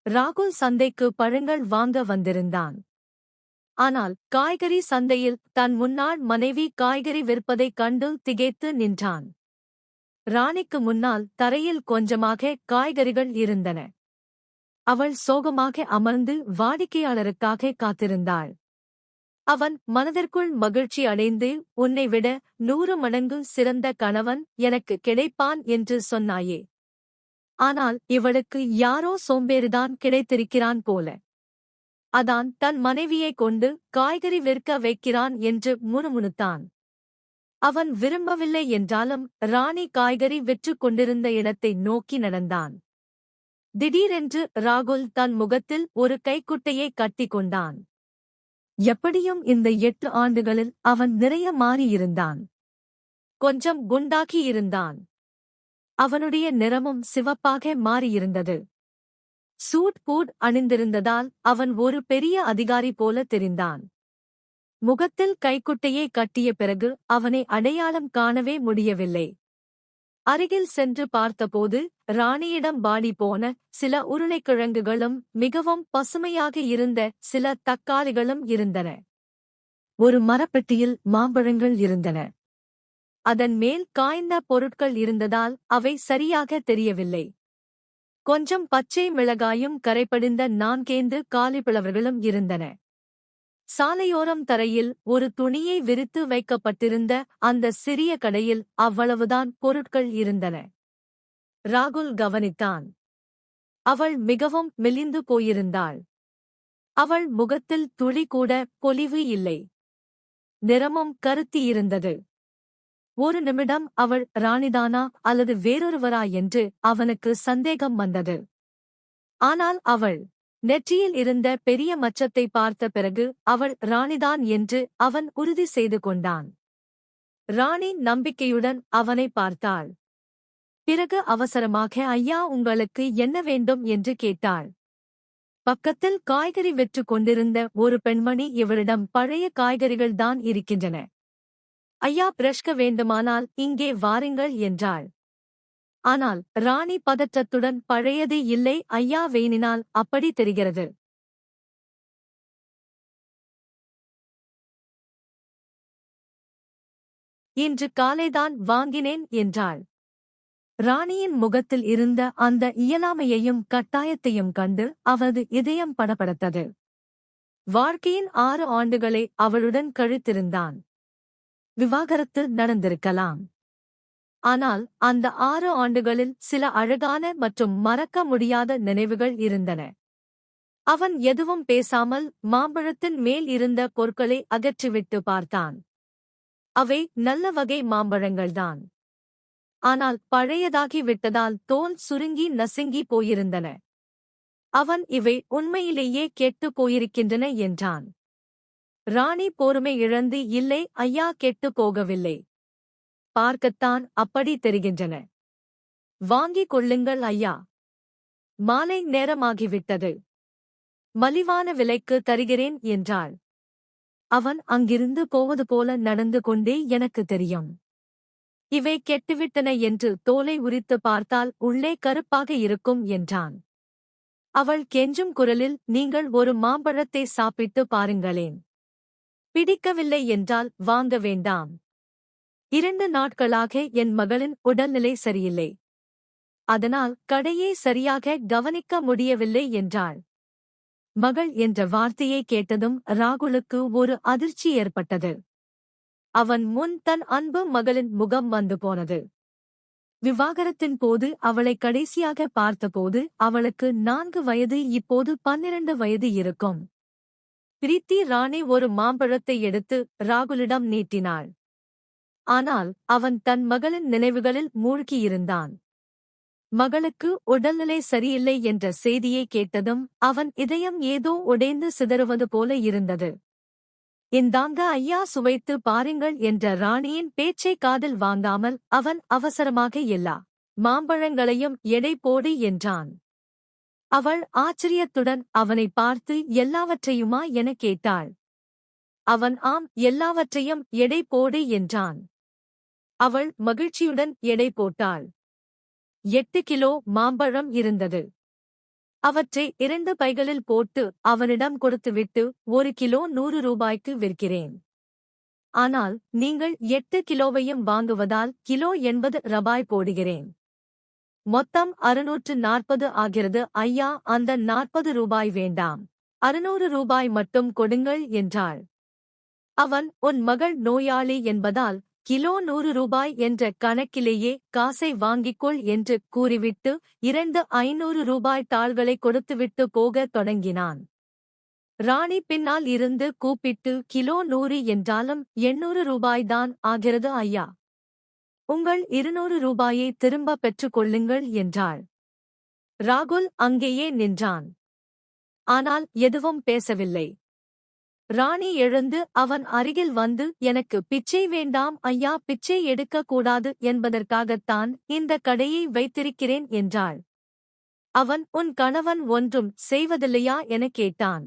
ராகுல் சந்தைக்கு பழங்கள் வாங்க வந்திருந்தான். ஆனால் காய்கறி சந்தையில் தன் முன்னாள் மனைவி காய்கறி விற்பதைக் கண்டு திகைத்து நின்றான். ராணிக்கு முன்னால் தரையில் கொஞ்சமாக காய்கறிகள் இருந்தன. அவள் சோகமாக அமர்ந்து வாடிக்கையாளருக்காக காத்திருந்தாள். அவன் மனதிற்குள் மகிழ்ச்சி அடைந்து, உன்னை விட 100 மடங்கு சிறந்த கணவன் எனக்கு கிடைப்பான் என்று சொன்னாயே. ஆனால் இவளுக்கு யாரோ சோம்பேறிதான் கிடைத்திருக்கிறான் போல. அதான் தன் மனைவியைக் கொண்டு காய்கறி விற்க வைக்கிறான் என்று முணுமுணுத்தான். அவன் விரும்பவில்லை என்றாலும் ராணி காய்கறி விற்றுக் கொண்டிருந்த இடத்தை நோக்கி நடந்தான். திடீரென்று ராகுல் தன் முகத்தில் ஒரு கைக்குட்டையை கட்டிக் கொண்டான். எப்படியும் இந்த 8 ஆண்டுகளில் அவன் நிறைய மாறியிருந்தான். கொஞ்சம் குண்டாகியிருந்தான். அவனுடைய நிறமும் சிவப்பாக மாறியிருந்தது. சூட் பூட் அணிந்திருந்ததால் அவன் ஒரு பெரிய அதிகாரி போல தெரிந்தான். முகத்தில் கைக்குட்டையை கட்டிய பிறகு அவனை அடையாளம் காணவே முடியவில்லை. அருகில் சென்று பார்த்தபோது ராணியிடம் வாடி போன சில உருளைக்கிழங்குகளும் மிகவும் பசுமையாக இருந்த சில தக்காளிகளும் இருந்தன. ஒரு மரப்பெட்டியில் மாம்பழங்கள் இருந்தன. அதன் மேல் காய்ந்த பொருட்கள் இருந்ததால் அவை சரியாக தெரியவில்லை. கொஞ்சம் பச்சை மிளகாயும் கரைபடிந்த 4 காலிஃபிளவர்களும் இருந்தன. சாலையோரம் தரையில் ஒரு துணியை விரித்து வைக்கப்பட்டிருந்த அந்த சிறிய கடையில் அவ்வளவுதான் பொருட்கள் இருந்தன. ராகுல் கவனித்தான். அவள் மிகவும் மெலிந்து போயிருந்தாள். அவள் முகத்தில் துளி கூட பொலிவு இல்லை. நிறமும் கருத்தியிருந்தது. ஒரு நிமிடம் அவள் ராணிதானா அல்லது வேறொருவரா என்று அவனுக்கு சந்தேகம் வந்தது. ஆனால் அவள் நெற்றியில் இருந்த பெரிய மச்சத்தை பார்த்த பிறகு அவள் ராணிதான் என்று அவன் உறுதி செய்து கொண்டான். ராணி நம்பிக்கையுடன் அவனை பார்த்தாள். பிறகு அவசரமாக, ஐயா, உங்களுக்கு என்ன வேண்டும் என்று கேட்டாள். பக்கத்தில் காய்கறி விற்றுக் கொண்டிருந்த ஒரு பெண்மணி இவளிடம் பழைய காய்கறிகள்தான் இருக்கின்றன. ஐயா, பிரஷ்க வேண்டுமானால் இங்கே வாருங்கள் என்றாள். ஆனால் ராணி பதற்றத்துடன், பழையது இல்லை ஐயா, வேணினால் அப்படி தெரிகிறது. இன்று காலைதான் வாங்கினேன் என்றாள். ராணியின் முகத்தில் இருந்த அந்த இயலாமையையும் கட்டாயத்தையும் கண்டு அவளது இதயம் படபடத்தது. வாழ்க்கையின் 6 ஆண்டுகளை அவளுடன் கழித்திருந்தான். விவாகரத்து நடந்திருக்கலாம். ஆனால் அந்த 6 ஆண்டுகளில் சில அழகான மற்றும் மறக்க முடியாத நினைவுகள் இருந்தன. அவன் எதுவும் பேசாமல் மாம்பழத்தின் மேல் இருந்த பொருட்களை அகற்றிவிட்டு பார்த்தான். அவை நல்ல வகை மாம்பழங்கள்தான். ஆனால் பழையதாகி விட்டதால் தோல் சுருங்கி நசுங்கி போயிருந்தன. அவன் இவை உண்மையிலேயே கெட்டுப் போயிருக்கின்றன என்றான். ராணி பொறுமை இழந்து, இல்லை ஐயா, கெட்டுப் போகவில்லை. பார்க்கத்தான் அப்படி தெரிகின்றன. வாங்கிக் கொள்ளுங்கள் ஐயா. மாலை நேரமாகிவிட்டது. மலிவான விலைக்கு தருகிறேன் என்றாள். அவன் அங்கிருந்து போவது போல நடந்து கொண்டே, எனக்கு தெரியும். இவை கெட்டுவிட்டன என்று தோலை உரித்து பார்த்தால் உள்ளே கருப்பாக இருக்கும் என்றான். அவள் கெஞ்சும் குரலில், நீங்கள் ஒரு மாம்பழத்தை சாப்பிட்டு பாருங்களேன். பிடிக்கவில்லை என்றால் வாங்க வேண்டாம். 2 நாட்களாக என் மகளின் உடல்நிலை சரியில்லை. அதனால் கடையை சரியாக கவனிக்க முடியவில்லை என்றாள். மகள் என்ற வார்த்தையை கேட்டதும் ராகுலுக்கு ஒரு அதிர்ச்சி ஏற்பட்டது. அவன் முன் தன் அன்பு மகளின் முகம் வந்து போனது. விவாகரத்தின் போது அவளை கடைசியாக பார்த்தபோது அவளுக்கு 4 வயது, இப்போது 12 வயது இருக்கும். பிரீத்தி ராணி ஒரு மாம்பழத்தை எடுத்து ராகுலிடம் நீட்டினாள். ஆனால் அவன் தன் மகளின் நினைவுகளில் மூழ்கியிருந்தான். மகளுக்கு உடல்நிலை சரியில்லை என்ற செய்தியை கேட்டதும் அவன் இதயம் ஏதோ உடைந்து சிதறுவது போல இருந்தது. இந்தாங்க ஐயா, சுவைத்து பாருங்கள் என்ற ராணியின் பேச்சை காதில் வாங்காமல் அவன் அவசரமாக எல்லா மாம்பழங்களையும் எடை போடு என்றான். அவள் ஆச்சரியத்துடன் அவனை பார்த்து, எல்லாவற்றையுமா என கேட்டாள். அவன் ஆம், எல்லாவற்றையும் எடை போடு என்றான். அவள் மகிழ்ச்சியுடன் எடை போட்டாள். 8 கிலோ மாம்பழம் இருந்தது. அவற்றை 2 பைகளில் போட்டு அவனிடம் கொடுத்துவிட்டு 1 கிலோ 100 ரூபாய்க்கு விற்கிறேன். ஆனால் நீங்கள் 8 கிலோவையும் வாங்குவதால் கிலோ 80 ரூபாய் போடுகிறேன். மொத்தம் 640 ஆகிறது ஐயா. அந்த 40 ரூபாய் வேண்டாம், 600 ரூபாய் மட்டும் கொடுங்கள் என்றாள். அவன், உன் மகள் நோயாளி என்பதால் கிலோ 100 ரூபாய் என்ற கணக்கிலேயே காசை வாங்கிக்கொள் என்று கூறிவிட்டு 2 500 ரூபாய் தாள்களை கொடுத்துவிட்டு போகத் தொடங்கினான். ராணி பின்னால் இருந்து கூப்பிட்டு, கிலோ 100 என்றாலும் 800 ரூபாய்தான் ஆகிறது ஐயா. உங்கள் 200 ரூபாயை திரும்ப பெற்றுக் கொள்ளுங்கள் என்றாள். ராகுல் அங்கேயே நின்றான். ஆனால் எதுவும் பேசவில்லை. ராணி எழுந்து அவன் அருகில் வந்து, எனக்கு பிச்சை வேண்டாம் ஐயா, பிச்சை எடுக்கக் கூடாது என்பதற்காகத்தான் இந்த கடையை வைத்திருக்கிறேன் என்றாள். அவன், உன் கணவன் ஒன்றும் செய்வதில்லையா எனக் கேட்டான்.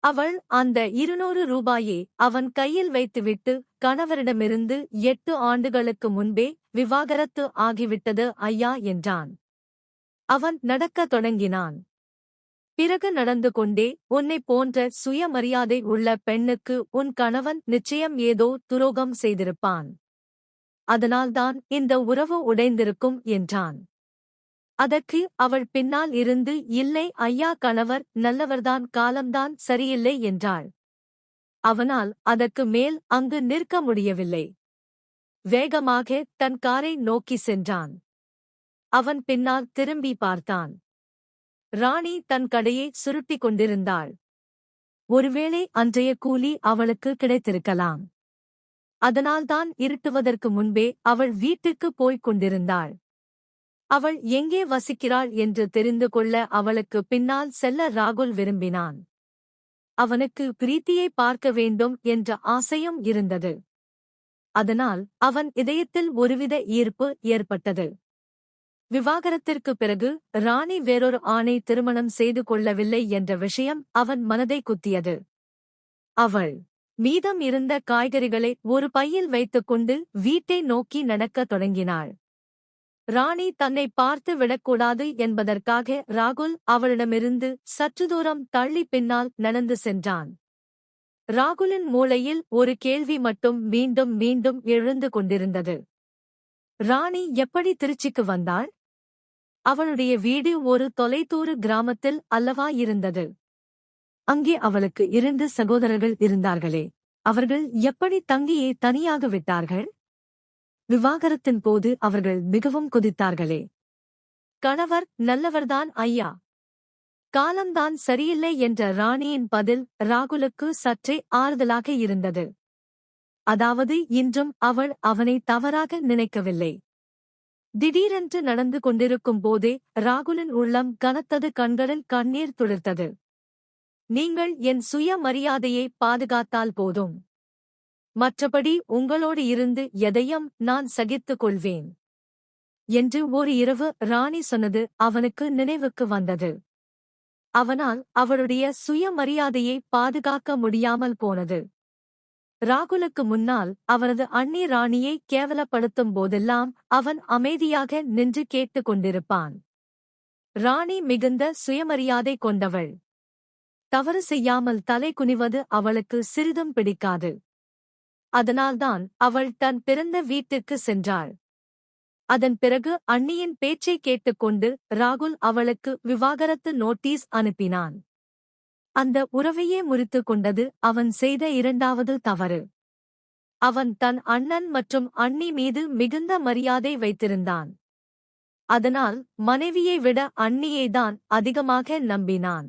அவள் அந்த 200 ரூபாயை அவன் கையில் வைத்துவிட்டு, கணவரிடமிருந்து 8 ஆண்டுகளுக்கு முன்பே விவாகரத்து ஆகிவிட்டது ஐயா என்றான். அவன் நடக்கத் தொடங்கினான். பிறகு நடந்து கொண்டே, உன்னைப் போன்ற சுயமரியாதை உள்ள பெண்ணுக்கு உன் கணவன் நிச்சயம் ஏதோ துரோகம் செய்திருப்பான். அதனால்தான் இந்த உறவு உடைந்திருக்கும் என்றான். அதற்கு அவள் பின்னால் இருந்து, இல்லை ஐயா, கணவர் நல்லவர்தான், காலம்தான் சரியில்லை என்றாள். அவனால் அதற்கு மேல் அங்கு நிற்க முடியவில்லை. வேகமாக தன் காரை நோக்கி சென்றான். அவன் பின்னால் திரும்பி பார்த்தான். ராணி தன் கடையை சுருட்டிக் கொண்டிருந்தாள். ஒருவேளை அன்றைய கூலி அவளுக்கு கிடைத்திருக்கலாம். அதனால்தான் இருட்டுவதற்கு முன்பே அவள் வீட்டுக்கு போய்க் கொண்டிருந்தாள். அவள் எங்கே வசிக்கிறாள் என்று தெரிந்து கொள்ள அவளுக்கு பின்னால் செல்ல ராகுல் விரும்பினான். அவனுக்கு பிரீத்தியை பார்க்க வேண்டும் என்ற ஆசையும் இருந்தது. அதனால் அவன் இதயத்தில் ஒருவித ஈர்ப்பு ஏற்பட்டது. விவாகரத்திற்குப் பிறகு ராணி வேறொரு ஆணை திருமணம் செய்து கொள்ளவில்லை என்ற விஷயம் அவன் மனதை குத்தியது. அவள் மீதம் இருந்த காய்கறிகளை ஒரு பையில் வைத்துக்கொண்டு வீட்டை நோக்கி நடக்கத் தொடங்கினாள். ராணி தன்னை பார்த்து விடக்கூடாது என்பதற்காக ராகுல் அவளிடமிருந்து சற்று தூரம் தள்ளி பின்னால் நடந்து சென்றான். ராகுலின் மூளையில் ஒரு கேள்வி மட்டும் மீண்டும் மீண்டும் எழுந்து கொண்டிருந்தது. ராணி எப்படி திருச்சிக்கு வந்தாள்? அவளுடைய வீடு ஒரு தொலைதூர கிராமத்தில் அல்லவா இருந்தது. அங்கே அவளுக்கு 2 சகோதரர்கள் இருந்தார்களே, அவர்கள் எப்படி தங்கியை தனியாக விட்டார்கள்? விவாகரத்தின் போது அவர்கள் மிகவும் கொதித்தார்களே. கணவர் நல்லவர்தான் ஐயா, காலம்தான் சரியில்லை என்ற ராணியின் பதில் ராகுலுக்கு சற்றே ஆறுதலாக இருந்தது. அதாவது இன்றும் அவள் அவனை தவறாக நினைக்கவில்லை. திடீரென்று நடந்து கொண்டிருக்கும் போதே ராகுலின் உள்ளம் கனத்தது, கண்களில் கண்ணீர் துளிர்த்தது. நீங்கள் என் சுய மரியாதையை பாதுகாத்தால் போதும். மற்றபடி உங்களோடு இருந்து எதையும் நான் சகித்துக் கொள்வேன் என்று ஒரு இரவு ராணி சொன்னது அவனுக்கு நினைவுக்கு வந்தது. அவனால் அவளுடைய சுயமரியாதையை பாதுகாக்க முடியாமல் போனது. ராகுலுக்கு முன்னால் அவரது அண்ணி ராணியை கேவலப்படுத்தும் போதெல்லாம் அவன் அமைதியாக நின்று கேட்டுக் கொண்டிருப்பான். ராணி மிகுந்த சுயமரியாதை கொண்டவள். தவறு செய்யாமல் தலை குனிவது அவளுக்கு சிறிதும் பிடிக்காது. அதனால்தான் அவள் தன் பிறந்த வீட்டுக்கு சென்றாள். அதன் பிறகு அண்ணியின் பேச்சை கேட்டுக்கொண்டு ராகுல் அவளுக்கு விவாகரத்து நோட்டீஸ் அனுப்பினான். அந்த உறவையே முறித்துக் கொண்டது அவன் செய்த 2வது தவறு. அவன் தன் அண்ணன் மற்றும் அண்ணி மீது மிகுந்த மரியாதை வைத்திருந்தான். அதனால் மனைவியை விட அண்ணியைதான் அதிகமாக நம்பினான்.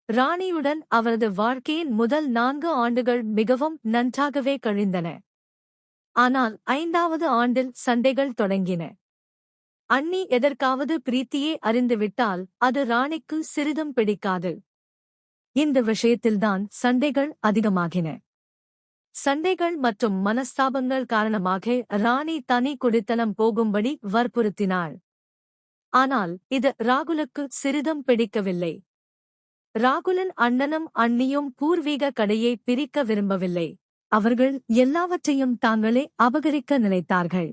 ராணியுடன் அவரது வாழ்க்கையின் முதல் 4 ஆண்டுகள் மிகவும் நன்றாகவே கழிந்தன. ஆனால் 5வது ஆண்டில் சண்டைகள் தொடங்கின. அண்ணி எதற்காவது பிரீத்தியை அறிந்துவிட்டால் அது ராணிக்கு சிறிதும் பிடிக்காது. இந்த விஷயத்தில்தான் சண்டைகள் அதிகமாகின. சண்டைகள் மற்றும் மனஸ்தாபங்கள் காரணமாக ராணி தனி குடித்தனம் போகும்படி வற்புறுத்தினாள். ஆனால் இது ராகுலுக்கு சிறிதும் பிடிக்கவில்லை. ராகுலின் அண்ணனும் அண்ணியும் பூர்வீக கடையை பிரிக்க விரும்பவில்லை. அவர்கள் எல்லாவற்றையும் தாங்களே அபகரிக்க நினைத்தார்கள்.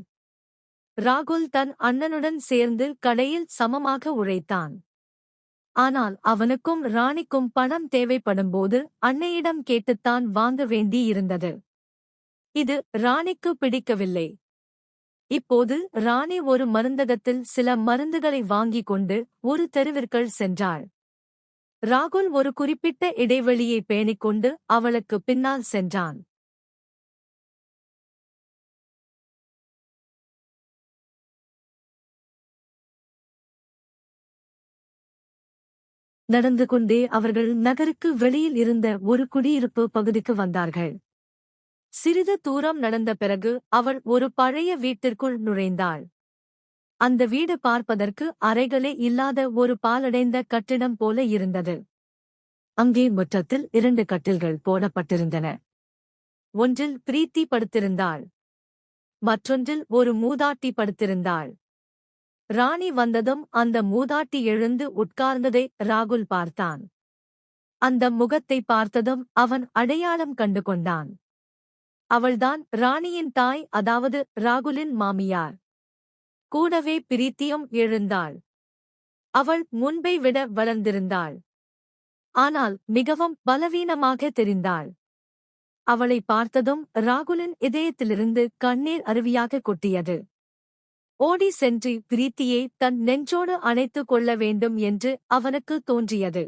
ராகுல் தன் அண்ணனுடன் சேர்ந்து கடையில் சமமாக உழைத்தான். ஆனால் அவனுக்கும் ராணிக்கும் பணம் தேவைப்படும்போது அன்னையிடம் கேட்டுத்தான் வாங்க வேண்டியிருந்தது. இது ராணிக்கு பிடிக்கவில்லை. இப்போது ராணி ஒரு மருந்தகத்தில் சில மருந்துகளை வாங்கிக் கொண்டு ஒரு தெருவிற்குள் சென்றாள். ராகுல் ஒரு குறிப்பிட்ட இடைவெளியை பேணிக்கொண்டு அவளுக்கு பின்னால் சென்றான். நடந்து கொண்டே அவர்கள் நகருக்கு வெளியில் இருந்த ஒரு குடியிருப்பு பகுதிக்கு வந்தார்கள். சிறிது தூரம் நடந்த பிறகு அவள் ஒரு பழைய வீட்டிற்குள் நுழைந்தாள். அந்த வீடு பார்ப்பதற்கு அறைகளே இல்லாத ஒரு பாழடைந்த கட்டிடம் போல இருந்தது. அங்கே முற்றத்தில் 2 கட்டில்கள் போடப்பட்டிருந்தன. ஒன்றில் பிரீத்தி படுத்திருந்தாள். மற்றொன்றில் ஒரு மூதாட்டி படுத்திருந்தாள். ராணி வந்ததும் அந்த மூதாட்டி எழுந்து உட்கார்ந்ததை ராகுல் பார்த்தான். அந்த முகத்தை பார்த்ததும் அவன் அடையாளம் கண்டு கொண்டான். அவள்தான் ராணியின் தாய், அதாவது ராகுலின் மாமியார். கூடவே பிரீத்தியும் எழுந்தாள். அவள் முன்பை விட வளர்ந்திருந்தாள். ஆனால் மிகவும் பலவீனமாக தெரிந்தாள். அவளை பார்த்ததும் ராகுலின் இதயத்திலிருந்து கண்ணீர் அருவியாக கொட்டியது. ஓடி சென்று பிரீத்தியை தன் நெஞ்சோடு அணைத்துக் கொள்ள வேண்டும் என்று அவனுக்கு தோன்றியது.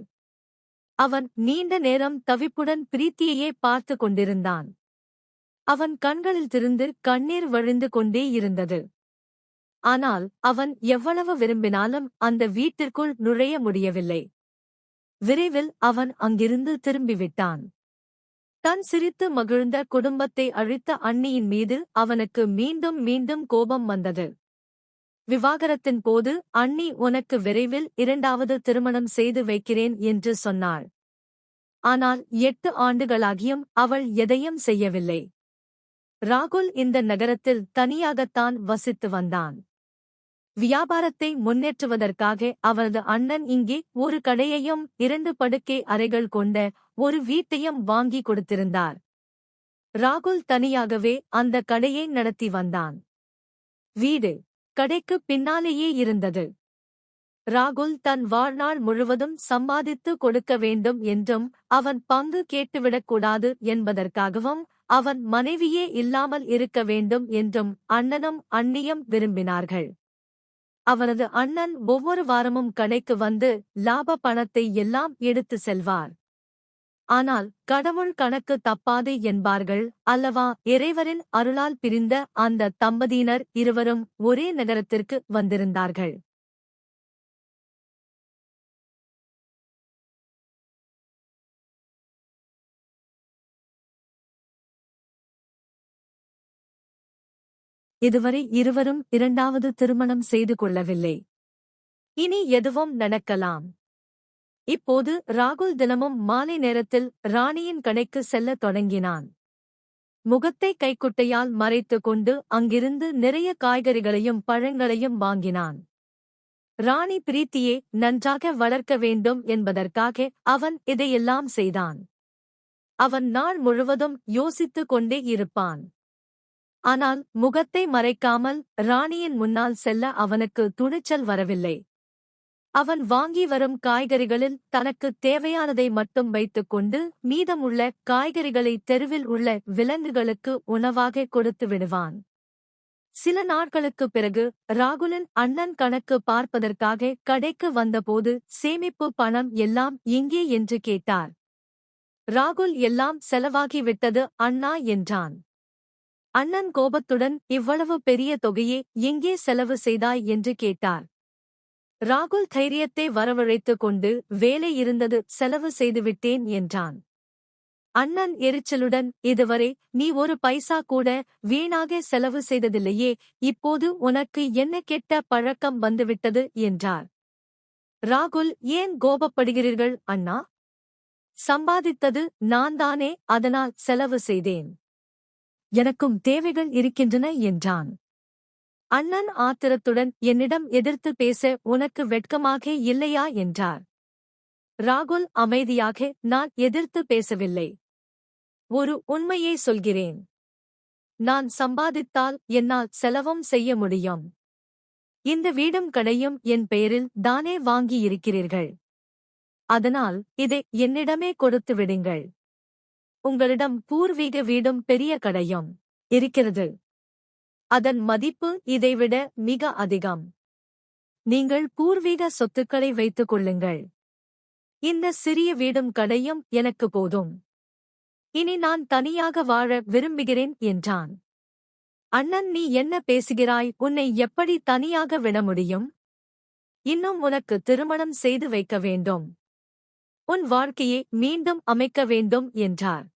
அவன் நீண்ட நேரம் தவிப்புடன் பிரீத்தியையே பார்த்து கொண்டிருந்தான். அவன் கண்களிலிருந்து கண்ணீர் வழிந்து கொண்டே இருந்தது. ஆனால் அவன் எவ்வளவு விரும்பினாலும் அந்த வீட்டிற்குள் நுழைய முடியவில்லை. விரைவில் அவன் அங்கிருந்து திரும்பிவிட்டான். தன் சிரித்து மகிழ்ந்த குடும்பத்தை அழித்த அண்ணியின் மீது அவனுக்கு மீண்டும் மீண்டும் கோபம் வந்தது. விவாகரத்தின் போது அண்ணி உனக்கு விரைவில் 2வது திருமணம் செய்து வைக்கிறேன் என்று சொன்னாள். ஆனால் 8 ஆண்டுகளாகியும் அவள் எதையும் செய்யவில்லை. ராகுல் இந்த நகரத்தில் தனியாகத்தான் வசித்து வந்தான். வியாபாரத்தை முன்னேற்றுவதற்காக அவனது அண்ணன் இங்கே ஒரு கடையையும் 2 படுக்கை அறைகள் கொண்ட ஒரு வீட்டையும் வாங்கி கொடுத்திருந்தார். ராகுல் தனியாகவே அந்த கடையை நடத்தி வந்தான். வீடு கடைக்கு பின்னாலேயே இருந்தது. ராகுல் தன் வாழ்நாள் முழுவதும் சம்பாதித்து கொடுக்க வேண்டும் என்றும் அவன் பங்கு கேட்டுவிடக்கூடாது என்பதற்காகவும் அவன் மனைவியே இல்லாமல் இருக்க வேண்டும் என்றும் அண்ணனும் அண்ணியும் விரும்பினார்கள். அவனது அண்ணன் ஒவ்வொரு வாரமும் கடைக்கு வந்து லாப பணத்தை எல்லாம் எடுத்து செல்வார். ஆனால் கடவுள் கணக்கு தப்பாது என்பார்கள் அல்லவா? இறைவரின் அருளால் பிரிந்த அந்த தம்பதியினர் இருவரும் ஒரே நகரத்திற்கு வந்திருந்தார்கள். இதுவரை இருவரும் 2வது திருமணம் செய்து கொள்ளவில்லை. இனி எதுவும் நடக்கலாம். இப்போது ராகுல் தினமும் மாலை நேரத்தில் ராணியின் கடைக்கு செல்லத் தொடங்கினான். முகத்தை கைக்குட்டையால் மறைத்துக் கொண்டு அங்கிருந்து நிறைய காய்கறிகளையும் பழங்களையும் வாங்கினான். ராணி பிரீத்தியை நன்றாக வளர்க்க வேண்டும் என்பதற்காக அவன் இதையெல்லாம் செய்தான். அவன் நாள் முழுவதும் யோசித்துக் கொண்டே இருப்பான். ஆனால் முகத்தை மறைக்காமல் ராணியின் முன்னால் செல்ல அவனுக்கு துணிச்சல் வரவில்லை. அவன் வாங்கி வரும் காய்கறிகளில் தனக்கு தேவையானதை மட்டும் வைத்துக்கொண்டு மீதமுள்ள காய்கறிகளை தெருவில் உள்ள விலங்குகளுக்கு உணவாக கொடுத்து விடுவான். சில நாட்களுக்குப் பிறகு ராகுலின் அண்ணன் கணக்கு பார்ப்பதற்காக கடைக்கு வந்தபோது சேமிப்பு பணம் எல்லாம் எங்கே என்று கேட்டார். ராகுல் எல்லாம் செலவாகிவிட்டது அண்ணா என்றான். அண்ணன் கோபத்துடன் இவ்வளவு பெரிய தொகையை எங்கே செலவு செய்தாய் என்று கேட்டார். ராகுல் தைரியத்தை வரவழைத்துக் கொண்டு வேலை இருந்தது, செலவு செய்துவிட்டேன் என்றான். அண்ணன் எரிச்சலுடன், இதுவரை நீ ஒரு பைசா கூட வீணாக செலவு செய்ததில்லையே, இப்போது உனக்கு என்ன கெட்ட பழக்கம் வந்துவிட்டது என்றார். ராகுல், ஏன் கோபப்படுகிறீர்கள் அண்ணா? சம்பாதித்தது நான்தானே, அதனால் செலவு செய்தேன். எனக்கும் தேவைகள் இருக்கின்றன என்றான். அண்ணன் ஆத்திரத்துடன், என்னிடம் எதிர்த்து பேச உனக்கு வெட்கமாக இல்லையா என்றார். ராகுல் அமைதியாக, நான் எதிர்த்து பேசவில்லை. ஒரு உண்மையை சொல்கிறேன். நான் சம்பாதித்தால் என்னால் செலவும் செய்ய முடியும். இந்த வீடும் கடையும் என் பெயரில் தானே வாங்கியிருக்கிறீர்கள். அதனால் இதை என்னிடமே கொடுத்து விடுங்கள். உங்களிடம் பூர்வீக வீடும் பெரிய கடையும் இருக்கிறது. அதன் மதிப்பு இதைவிட மிக அதிகம். நீங்கள் பூர்வீக சொத்துக்களை வைத்துக் கொள்ளுங்கள். இந்த சிறிய வீடும் கடையும் எனக்கு போதும். இனி நான் தனியாக வாழ விரும்புகிறேன் என்றான். அண்ணன், நீ என்ன பேசுகிறாய்? உன்னை எப்படி தனியாக விட முடியும்? இன்னும் உனக்கு திருமணம் செய்து வைக்க வேண்டும். உன் வாழ்க்கையை மீண்டும் அமைக்க வேண்டும் என்றார்.